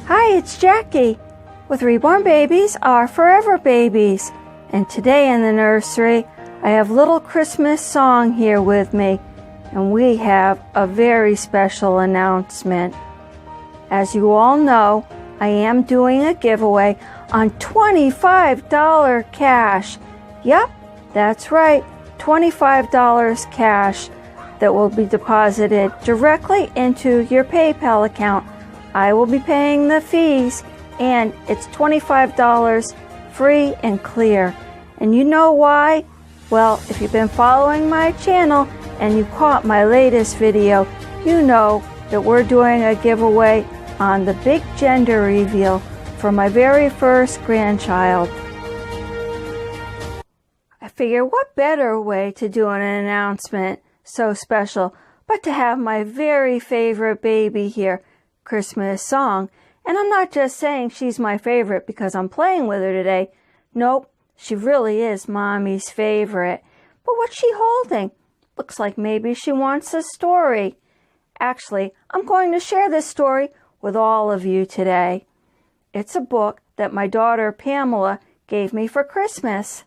Hi, it's Jackie with Reborn Babies Are Forever Babies. And today in the nursery, I have Little Christmas Song here with me, and we have a very special announcement. As you all know, I am doing a giveaway on $25 cash. Yep, that's right, $25 cash that will be deposited directly into your PayPal account. I will be paying the fees, and it's $25 free and clear. And you know why? Well, if you've been following my channel and you caught my latest video, you know that we're doing a giveaway on the big gender reveal for my very first grandchild. I figure what better way to do an announcement so special but to have my very favorite baby here, Christmas Song. And I'm not just saying she's my favorite because I'm playing with her today. Nope, she really is Mommy's favorite. But what's she holding? Looks like maybe she wants a story. Actually, I'm going to share this story with all of you today. It's a book that my daughter Pamela gave me for Christmas.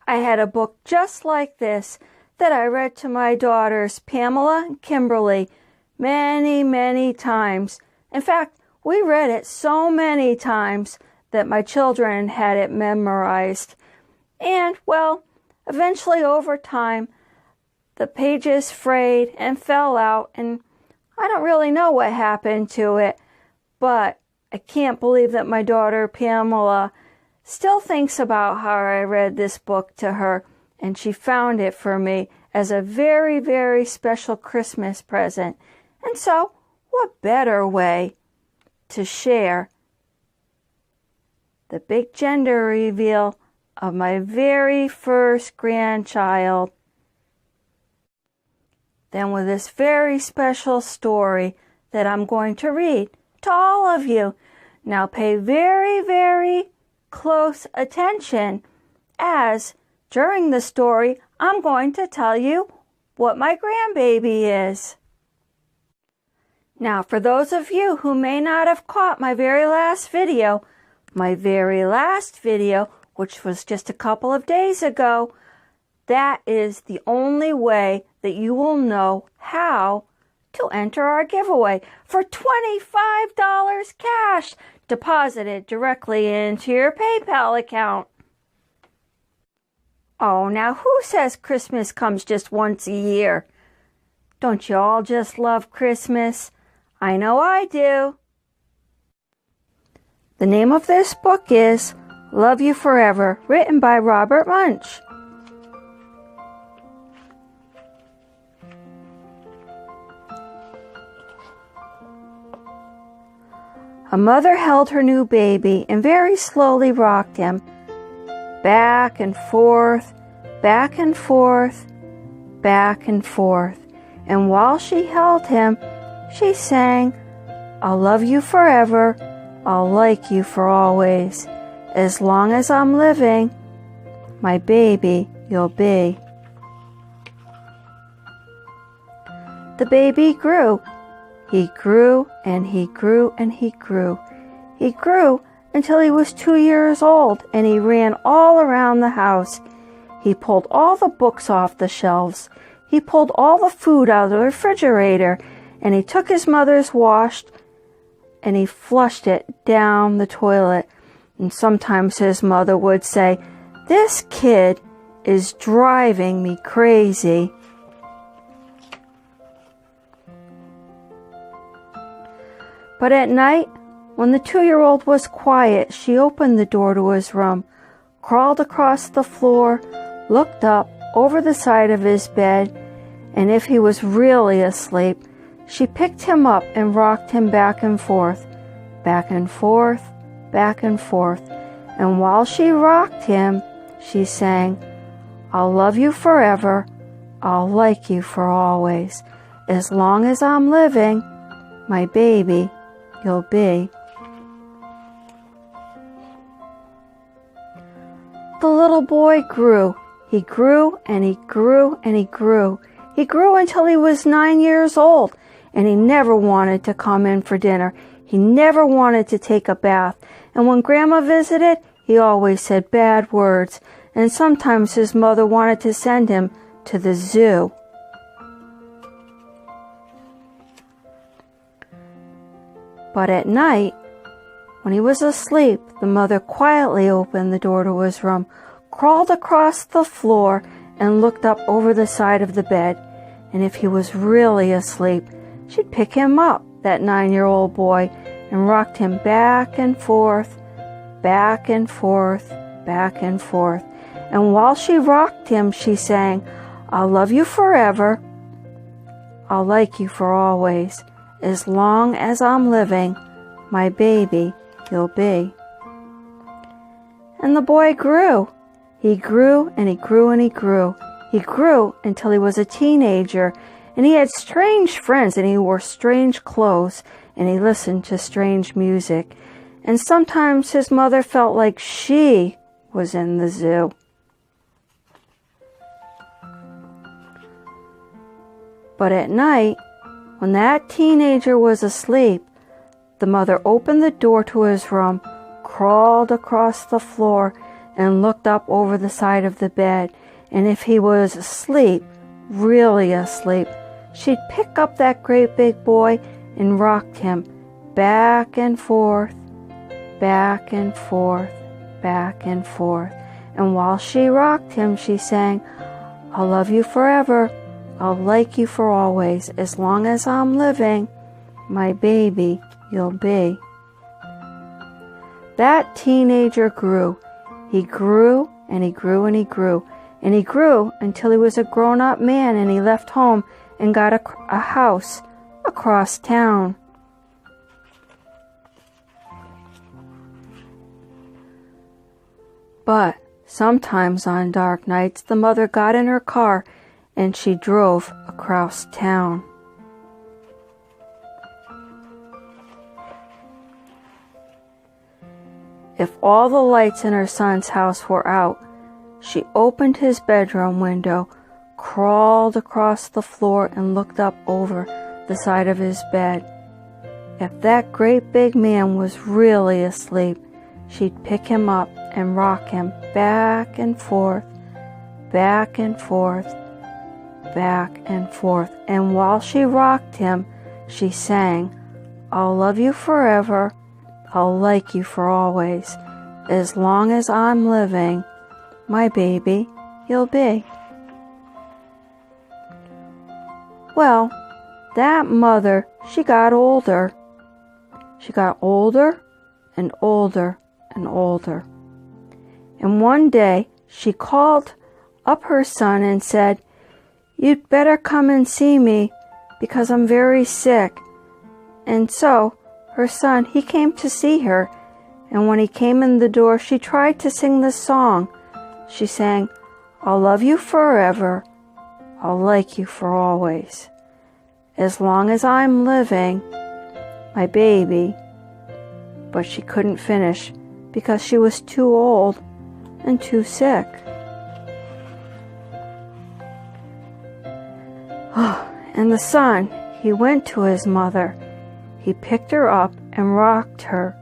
I had a book just like this that I read to my daughters Pamela and Kimberly many times. In fact, we read it so many times that my children had it memorized. And, well, eventually over time, the pages frayed and fell out, and I don't really know what happened to it, but I can't believe that my daughter Pamela still thinks about how I read this book to her, and she found it for me as a very special Christmas present. And so, what better way to share the big gender reveal of my very first grandchild than with this very special story that I'm going to read to all of you. Now pay very close attention, as during the story I'm going to tell you what my grandbaby is. Now, for those of you who may not have caught my very last video, which was just a couple of days ago, that is the only way that you will know how to enter our giveaway for $25 cash deposited directly into your PayPal account. Oh, now who says Christmas comes just once a year? Don't you all just love Christmas? I know I do. The name of this book is Love You Forever, written by Robert Munch. A mother held her new baby and very slowly rocked him back and forth, back and forth, back and forth. And while she held him, she sang, I'll love you forever, I'll like you for always. As long as I'm living, my baby you'll be. The baby grew. He grew and he grew and he grew. He grew until he was 2 years old, and he ran all around the house. He pulled all the books off the shelves. He pulled all the food out of the refrigerator, and he took his mother's wash and he flushed it down the toilet. And sometimes his mother would say, "This kid is driving me crazy." But at night, when the 2-year-old was quiet, she opened the door to his room, crawled across the floor, looked up over the side of his bed, and if he was really asleep, she picked him up and rocked him back and forth, back and forth, back and forth. And while she rocked him, she sang, I'll love you forever, I'll like you for always. As long as I'm living, my baby you'll be. The little boy grew. He grew and he grew and he grew. He grew until he was 9 years old, and he never wanted to come in for dinner. He never wanted to take a bath, and when Grandma visited, he always said bad words, and sometimes his mother wanted to send him to the zoo. But at night, when he was asleep, the mother quietly opened the door to his room, crawled across the floor, and looked up over the side of the bed. And if he was really asleep, she'd pick him up, that 9-year-old boy, and rocked him back and forth, back and forth, back and forth. And while she rocked him, she sang, "I'll love you forever. I'll like you for always. As long as I'm living, my baby you'll be." And the boy grew. He grew and he grew and he grew. He grew until he was a teenager, and he had strange friends, and he wore strange clothes, and he listened to strange music. And sometimes his mother felt like she was in the zoo. But at night, when that teenager was asleep, the mother opened the door to his room, crawled across the floor, and looked up over the side of the bed. And if he was asleep, really asleep, she'd pick up that great big boy and rocked him back and forth, back and forth, back and forth. And while she rocked him, she sang, "I'll love you forever. I'll like you for always. As long as I'm living, my baby you'll be." That teenager grew. He grew and he grew and he grew. And he grew until he was a grown-up man, and he left home and got a house across town. But sometimes on dark nights, the mother got in her car and she drove across town. If all the lights in her son's house were out, she opened his bedroom window, crawled across the floor, and looked up over the side of his bed. If that great big man was really asleep, she'd pick him up and rock him back and forth, back and forth, back and forth. And while she rocked him, she sang, "I'll love you forever. I'll like you for always. As long as I'm living, my baby you'll be." Well, that mother, she got older. She got older and older and older. And one day she called up her son and said, "You'd better come and see me because I'm very sick." And so her son, he came to see her, and when he came in the door, she tried to sing this song. She sang, "I'll love you forever. I'll like you for always. As long as I'm living, my baby." But she couldn't finish because she was too old and too sick. And the son, he went to his mother. He picked her up and rocked her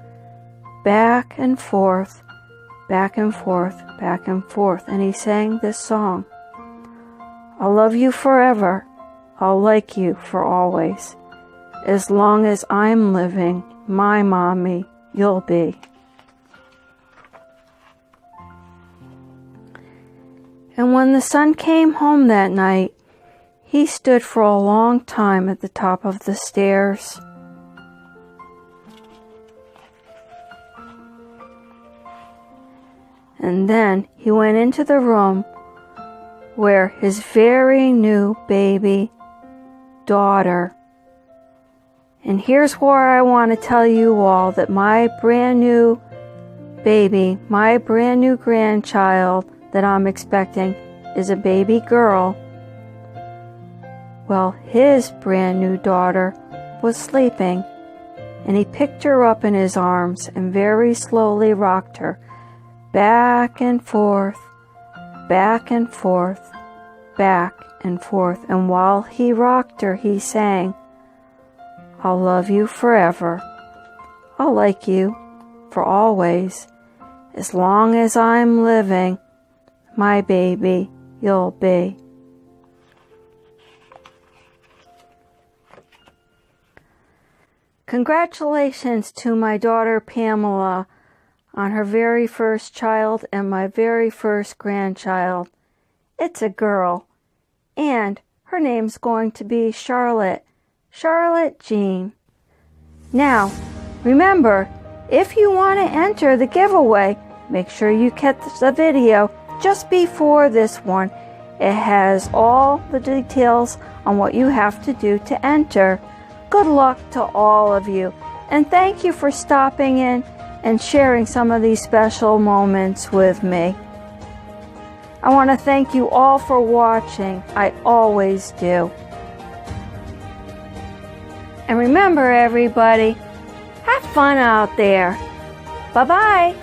back and forth, back and forth, back and forth. And he sang this song, "I'll love you forever. I'll like you for always. As long as I'm living, my mommy you'll be." And when the son came home that night, he stood for a long time at the top of the stairs. And then he went into the room where his very new baby daughter. And here's where I want to tell you all that my brand new baby, my brand new grandchild that I'm expecting is a baby girl. Well, his brand new daughter was sleeping, and he picked her up in his arms and very slowly rocked her back and forth, back and forth, back and forth. And while he rocked her, he sang, I'll love you forever. I'll like you for always. As long as I'm living, my baby you'll be. Congratulations to my daughter Pamela on her very first child and my very first grandchild. It's a girl, and her name's going to be Charlotte Jean. Now, remember, if you want to enter the giveaway, make sure you catch the video just before this one. It has all the details on what you have to do to enter. Good luck to all of you, and thank you for stopping in and sharing some of these special moments with me. I want to thank you all for watching. I always do. And remember, everybody, have fun out there. Bye-bye.